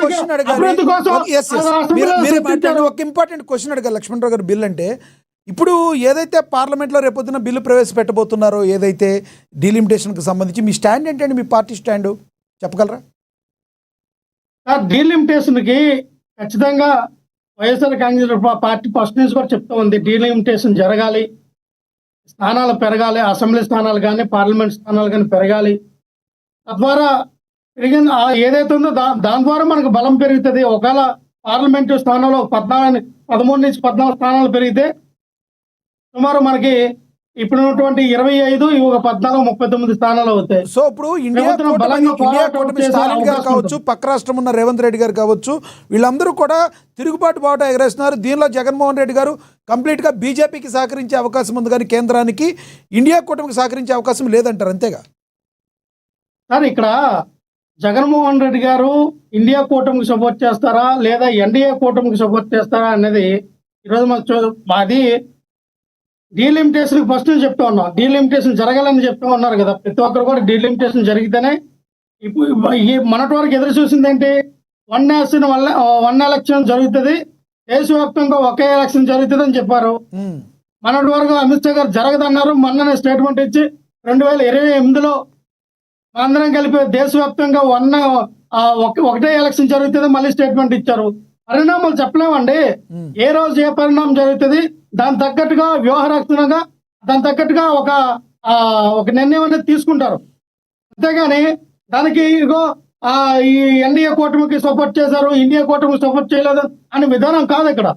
Question అడగాలి. ఒక important question అడగాలి లక్ష్మణరావు గారు. బిల్ అంటే ఇప్పుడు ఏదైతే పార్లమెంట్లో రేపొద్దున బిల్లు ప్రవేశపెట్టబోతున్నారో, ఏదైతే డీలిమిటేషన్కి సంబంధించి మీ స్టాండ్ ఏంటండి? మీ పార్టీ స్టాండ్ చెప్పగలరా? డీలిమిటేషన్కి ఖచ్చితంగా వైఎస్ఆర్ కాంగ్రెస్ పార్టీ ఫస్ట్ నుంచి కూడా చెప్తా ఉంది, డీలిమిటేషన్ జరగాలి, స్థానాలు పెరగాలి, అసెంబ్లీ స్థానాలు కానీ పార్లమెంట్ స్థానాలు కానీ పెరగాలి. తద్వారా పెరిగింది ఏదైతే ఉందో దాని ద్వారా మనకు బలం పెరుగుతుంది. ఒకవేళ పార్లమెంటు స్థానంలో 13 నుంచి 14 స్థానాలు పెరిగితే సుమారు మనకి ఇప్పుడు ఉన్నటువంటి 25 ఒక 14 39 స్థానాలు అవుతాయి. సో ఇప్పుడు ఇండియా కూటమి స్టాలిన్ గారు కావచ్చు, పక్క రాష్ట్రం ఉన్న రేవంత్ రెడ్డి గారు కావచ్చు, వీళ్ళందరూ కూడా తిరుగుబాటు బాట ఎగరేస్తున్నారు. దీనిలో జగన్మోహన్ రెడ్డి గారు కంప్లీట్గా బీజేపీకి సహకరించే అవకాశం ఉంది, కానీ కేంద్రానికి ఇండియా కూటమికి సహకరించే అవకాశం లేదంటారు, అంతేగా సార్? ఇక్కడ జగన్మోహన్ రెడ్డి గారు ఇండియా కూటమికి సపోర్ట్ చేస్తారా లేదా ఎన్డీఏ కూటమికి సపోర్ట్ చేస్తారా అనేది ఈరోజు మాది డీలిమిటేషన్ ఫస్ట్ నుంచి చెప్తా ఉన్నాం. డీలిమిటేషన్ జరగాలని చెప్తూ ఉన్నారు కదా, ప్రతి ఒక్కరు కూడా డీలిమిటేషన్ జరిగితేనే. ఇప్పుడు మనటి వరకు ఎదురు చూసింది ఏంటి? వన్ ఎలక్షన్ జరుగుతుంది, దేశవ్యాప్తంగా ఒకే ఎలక్షన్ జరుగుతుంది అని చెప్పారు. మనటి వరకు అమిత్ షా గారు జరగదన్నారు. మొన్ననే స్టేట్మెంట్ ఇచ్చి 2028లో అందరం కలిపి దేశవ్యాప్తంగా ఒకటే ఎలక్షన్ జరుగుతుంది మళ్ళీ స్టేట్మెంట్ ఇచ్చారు. పరిణామాలు చెప్పలేమండి. ఏ రోజు ఏ పరిణామం జరుగుతుంది, దాని తగ్గట్టుగా వ్యూహరక్షణగా దాని తగ్గట్టుగా ఒక నిర్ణయం అనేది తీసుకుంటారు. అంతేగాని దానికి ఇగో ఈ ఎన్డీఏ కూటమికి సపోర్ట్ చేశారు, ఇండియా కూటమికి సపోర్ట్ చేయలేదు అనే విధానం కాదు ఇక్కడ.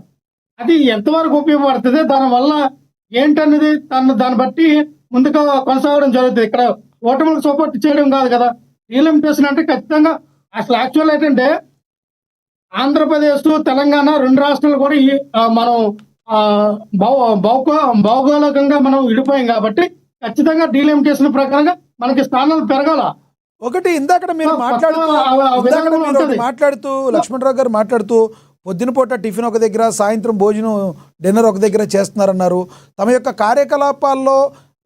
అది ఎంతవరకు ఉపయోగపడుతుంది, దానివల్ల ఏంటనేది దాన్ని బట్టి ముందుగా కొనసాగడం జరుగుతుంది. ఇక్కడ ఓటమికి సపోర్ట్ చేయడం కాదు కదా. డీలిమిటేషన్ అంటే ఖచ్చితంగా అసలు యాక్చువల్ ఏంటంటే ఆంధ్రప్రదేశ్ తెలంగాణ 2 రాష్ట్రాలు కూడా మనం భౌగోళికంగా మనం విడిపోయాం కాబట్టి ఖచ్చితంగా డీలిమిటేషన్ ప్రకారంగా మనకి స్థానాలు పెరగాల. ఒకటి ఇందాక మీరు మాట్లాడుతూ లక్ష్మణరావు గారు మాట్లాడుతూ పొద్దున పూట టిఫిన్ ఒక దగ్గర, సాయంత్రం భోజనం డిన్నర్ ఒక దగ్గర చేస్తున్నారన్నారు. తమ యొక్క కార్యకలాపాల్లో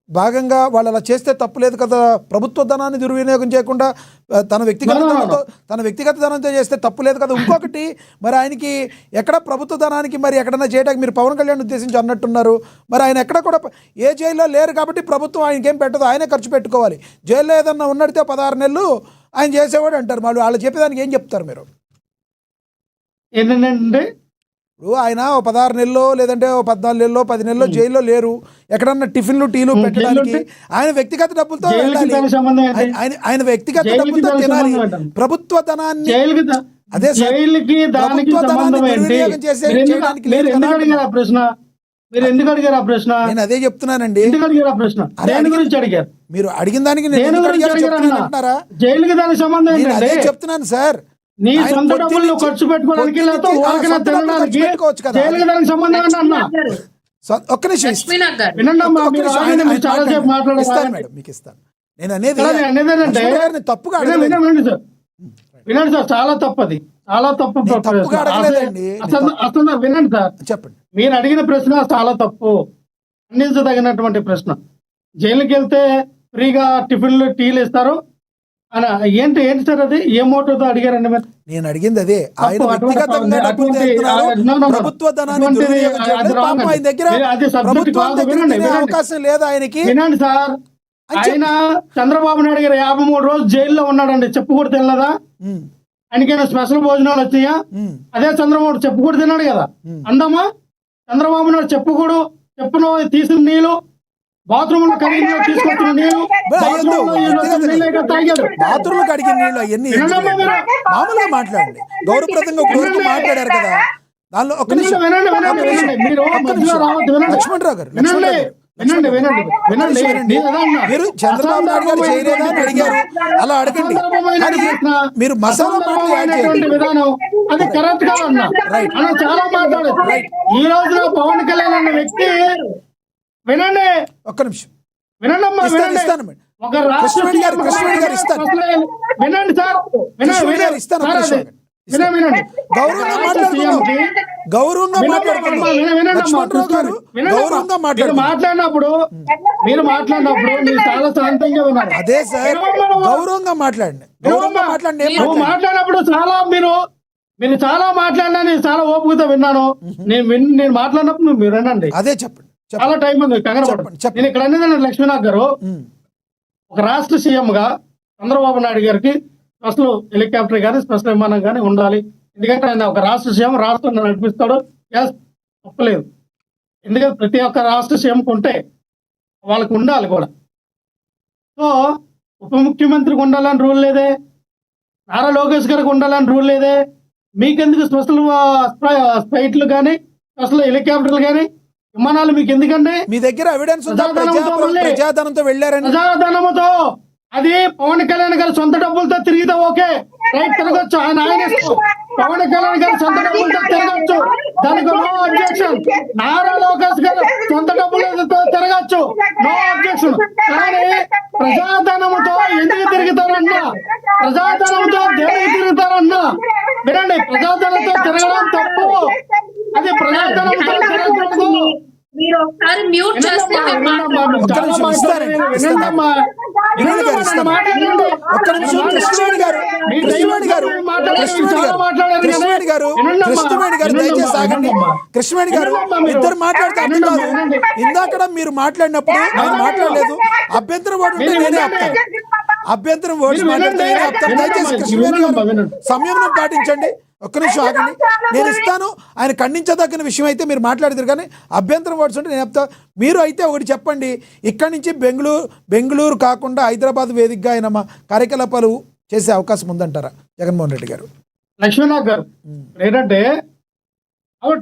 భాగంగా వాళ్ళు అలా చేస్తే తప్పు లేదు కదా, ప్రభుత్వ ధనాన్ని దుర్వినియోగం చేయకుండా తన వ్యక్తిగత ధనంతో చేస్తే తప్పు లేదు కదా. ఇంకొకటి మరి ఆయనకి ఎక్కడ ప్రభుత్వ ధనానికి మరి ఎక్కడన్నా చేయడానికి మీరు పవన్ కళ్యాణ్ ఉద్దేశించి అన్నట్టున్నారు. మరి ఆయన ఎక్కడ కూడా ఏ జైల్లో లేరు కాబట్టి ప్రభుత్వం ఆయనకేం పెట్టదు, ఆయనే ఖర్చు పెట్టుకోవాలి. జైల్లో ఏదన్నా ఉన్నడితే 16 నెలలు ఆయన చేసేవాడు అంటారు. మళ్ళీ వాళ్ళు చెప్పేదానికి ఏం చెప్తారు మీరు? ఏంటంటే ఇప్పుడు ఆయన 16 నెలలో లేదంటే 14 నెలలో 10 నెలలో జైల్లో లేరు, ఎక్కడన్నా టిఫిన్లు టీలు పెట్టడానికి ఆయన వ్యక్తిగత డబ్బులతో ఆయన వ్యక్తిగత డబ్బులతో తినాలి. ప్రభుత్వ ధనాన్ని అదే ప్రభుత్వ ధనాన్ని దుర్వినియోగం చేయడానికి లేదు. మీరు ఎందుకు అడిగారు ఆ ప్రశ్న? నేను అదే చెప్తున్నానండి. ఎందుకు అడిగారు ఆ ప్రశ్న? అడిగారు మీరు అడిగిన దానికి జైలుకి దానికి సంబంధం నేను అదే చెప్తున్నాను సార్. నీ సొంత డబ్బులు ఖర్చు పెట్టుకోవడానికి ఒక్క నిమిషం నేను అనేది తప్పుగా వినండి సార్, చాలా తప్పు, అది చాలా తప్పు. అసలు వినండి సార్, చెప్పండి. మీరు అడిగిన ప్రశ్న చాలా తప్పు, ఖండించదగినటువంటి ప్రశ్న. జైలుకి వెళ్తే ఫ్రీగా టిఫిన్లు టీలు ఇస్తారు ఏంటి సార్? అది ఏ మోటోతో అడిగారండి మీరు? నేను అడిగింది అదే. ఆయన వ్యక్తిగతంగా ప్రభుత్వ ధనాన్ని ఆయన దగ్గర అవకాశం లేదు ఆయనకి. వినండి సార్, ఆయన చంద్రబాబు నాయుడు గారు 53 రోజులు జైల్లో ఉన్నాడండి, చెప్పుకూడదు తినలేదా? ఆయనకైనా స్పెషల్ భోజనాలు వచ్చాయా? అదే చంద్రబాబు చెప్పుకూడదు తిన్నాడు కదా, అందమ్మా. చంద్రబాబు నాయుడు చెప్పును తీసిన నీళ్ళు, బాత్రూమ్ లో కడిగిన నీళ్ళు, తీసుకొచ్చిన నీళ్ళు, బాత్రూమ్ లో కడిగిన నీళ్ళు అవన్నీ మామూలుగా మాట్లాడండి, గౌరవప్రదంగా మాట్లాడారు కదా. దానిలో ఒక్క నిమిషం లక్ష్మణరావు గారు, మీరు చంద్రబాబు నాయుడు గారు చేయలేదా అని అడిగారు, అలా అడగండి. మీరు మసాలా విధానం అది కరెక్ట్ కాదన్నా. చాలా మాట్లాడారు. ఈ రోజున పవన్ కళ్యాణ్ అనే వ్యక్తి, వినండి ఒక్క నిమిషం వినండి సార్, గౌరవంగా మాట్లాడినప్పుడు మీరు చాలా శాంతంగా విన్నారు. అదే సార్, గౌరవంగా మాట్లాడండి. మాట్లాడినప్పుడు చాలా మీరు మీరు చాలా మాట్లాడినా నేను చాలా ఓపికతో విన్నాను. నేను మాట్లాడినప్పుడు మీరు వినండి. అదే చెప్పండి చాలా టైం ఉంది, కంగారు పడకండి. చెప్పండి చెప్పండి నేను ఇక్కడ అనేది లక్ష్మీనాథ్ గారు ఉమ్, ఒక రాష్ట్ర సీఎం గా చంద్రబాబు నాయుడు గారికి స్పెషల్ హెలికాప్టర్ కానీ స్పెషల్ విమానం కానీ ఉండాలి. ఎందుకంటే ఆయన ఒక రాష్ట్ర సీఎం, రాష్ట్రాన్ని నడిపిస్తాడు. ఎస్, తప్పలేదు. ఎందుకంటే ప్రతి ఒక్క రాష్ట్ర సీఎంకి ఉంటే వాళ్ళకు ఉండాలి కూడా. సో ఉప ముఖ్యమంత్రికి ఉండాలని రూల్ లేదే, నారా లోకేష్ గారికి ఉండాలని రూల్ లేదే. మీకెందుకు స్పెషల్ ఫ్లైట్లు కానీ స్పెషల్ హెలికాప్టర్లు కానీ విమానాలు మీకు ఎందుకండి? మీ దగ్గర ఎవిడెన్స్ ఉందా? ప్రజాధనంతో ప్రజాధనంతో వెళ్ళారని. ప్రజాధనముతో అది పవన్ కళ్యాణ్ గారు సొంత డబ్బులతో తిరిగితే ఓకే, రైట్, తిరగచ్చు. ఆయన ఇష్టం. పవన్ కళ్యాణ్ గారు సొంత డబ్బులతో తిరగచ్చు, దానికి నో అబ్జెక్షన్. నారా లోకేష్ గారు సొంత డబ్బులతో తిరగచ్చు, నో అబ్జెక్షన్. కానీ ప్రజాధనముతో ఎందుకు తిరుగుతారన్నా, ప్రజాధనంతో దేనికి తిరుగుతారన్నా వినండి. ప్రజాధనంతో తిరగడం తప్పు, అది ప్రజాధనంతో తిరగకూడదు. మీరు ఒకసారి మ్యూట్ చేస్తే నేను మాట్లాడతాను. ఒక్క నిమిషం ఇస్తారండి, ఇస్తాను. వినోద్ గారు ఇస్తాను. ఒక్క నిమిషం. కృష్ణవేణి గారు దయచేసి ఆగండి. కృష్ణవేణి గారు ఇద్దరు మాట్లాడితే అర్థం కాదు. ఇందాక మీరు మాట్లాడినప్పుడు ఆయన మాట్లాడలేదు. అభ్యంతరం ఓడి ఉంటే నేనే ఆపుతాను. అభ్యంతరం ఓడి మాట్లాడితే నేనే ఆపుతాను. దయచేసి కృష్ణవేణి గారు సంయమనం పాటించండి. ఒక్క నిమిషం ఆగండి, నేను ఇస్తాను. ఆయన ఖండించదగిన విషయం అయితే మీరు మాట్లాడతారు, కానీ అభ్యంతరం వర్డ్స్ ఉంటే నేను చెప్తా. మీరు అయితే ఒకటి చెప్పండి, ఇక్కడి నుంచి బెంగళూరు కాకుండా హైదరాబాద్ వేదికగా ఆయన మా కార్యకలాపాలు చేసే అవకాశం ఉందంటారా జగన్మోహన్ రెడ్డి గారు? లక్ష్మీనాథ్ గారు ఏంటంటే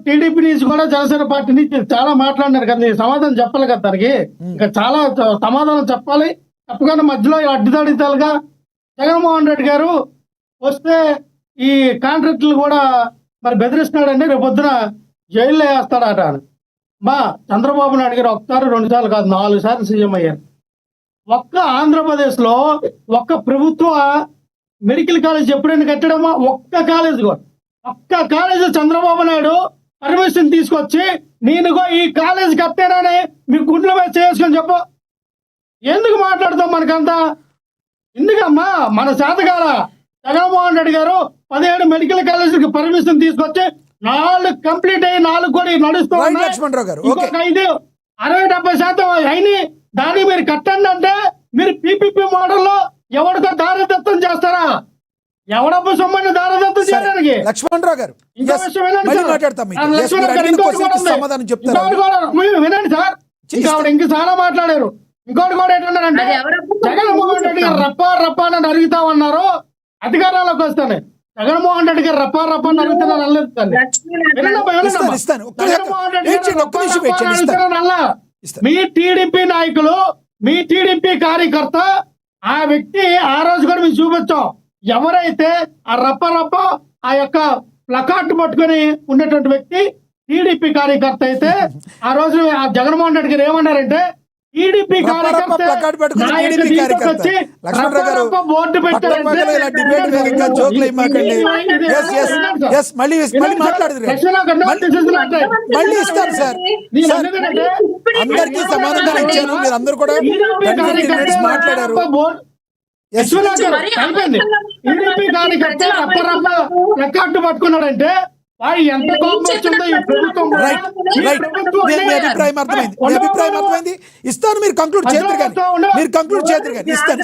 టీడీపీ నుంచి కూడా జనసేన పార్టీ నుంచి చాలా మాట్లాడినారు కదా, నేను సమాధానం చెప్పాలి కదా దానికి. ఇంకా చాలా సమాధానం చెప్పాలి. తప్పకుండా మధ్యలో అడ్డుదాడితాలుగా జగన్మోహన్ రెడ్డి గారు వస్తే ఈ కాంట్రాక్టులు కూడా మరి బెదిరిస్తున్నాడండి, రేపు పొద్దున జైల్లో వేస్తాడట అని. మా చంద్రబాబు నాయుడు గారు ఒకసారి 2 సార్లు కాదు 4 సార్లు సీఎం అయ్యారు. ఒక్క ఆంధ్రప్రదేశ్లో ఒక్క ప్రభుత్వ మెడికల్ కాలేజ్ ఎప్పుడైనా కట్టడమా? ఒక్క కాలేజ్ కూడా, ఒక్క కాలేజ్ చంద్రబాబు నాయుడు పర్మిషన్ తీసుకొచ్చి నేనుగో ఈ కాలేజ్ కట్టానని మీ గుండెల మీద చేసుకొని చెప్పు. ఎందుకు మాట్లాడతాం మనకంతా? ఎందుకమ్మా మన శాతకాల జగన్మోహన్ రెడ్డి గారు 17 మెడికల్ కాలేజీకి పర్మిషన్ తీసుకొచ్చి 4 కంప్లీట్ అయ్యి 4 కూడా నడుస్తూ ఉన్నాయి. 60-70% అయినాయి. దాన్ని మీరు కట్టండి అంటే మీరు పీపీపీ మోడల్లో ఎవరితో దారదత్తం చేస్తారా? ఎవడబ్బు సొమ్మని దారదత్తం చేయడానికి? లక్ష్మణరావు గారు వినండి సార్, ఇంక చాలా మాట్లాడారు. ఇంకోటి కూడా ఏంటన్నారంటే జగన్మోహన్ రెడ్డి గారు రప్పా అని అడుగుతామన్నారు, అధికారంలోకి వస్తానే జగన్మోహన్ రెడ్డి గారు రప్పా అని అడుగుతున్నారు అనలేదు. మీ టీడీపీ నాయకులు, మీ టీడీపీ కార్యకర్త, ఆ వ్యక్తి ఆ రోజు కూడా మేము చూపించాం. ఎవరైతే ఆ రప్ప ఆ యొక్క ప్లకార్డ్ పట్టుకొని ఉన్నటువంటి వ్యక్తి టీడీపీ కార్యకర్త అయితే ఆ రోజు ఆ జగన్మోహన్ రెడ్డి గారు ఏమన్నారంటే టీడీపీ కార్యకర్త బోర్డు మళ్ళీ ఇస్తారు సార్. అందరికీ సమానంగా ఇచ్చాను, మీరు అందరూ కూడా మాట్లాడారు. టీడీపీ కార్యకర్త ప్లకార్డు పట్టుకున్నాడంటే వాడు ఎంత కోపం వచ్చిందో ఈ ప్రభుత్వం. మీ అభిప్రాయం అర్థమైంది, ఇస్తాను. మీరు కంక్లూడ్ చేద్దరు కానీ ఇస్తాను.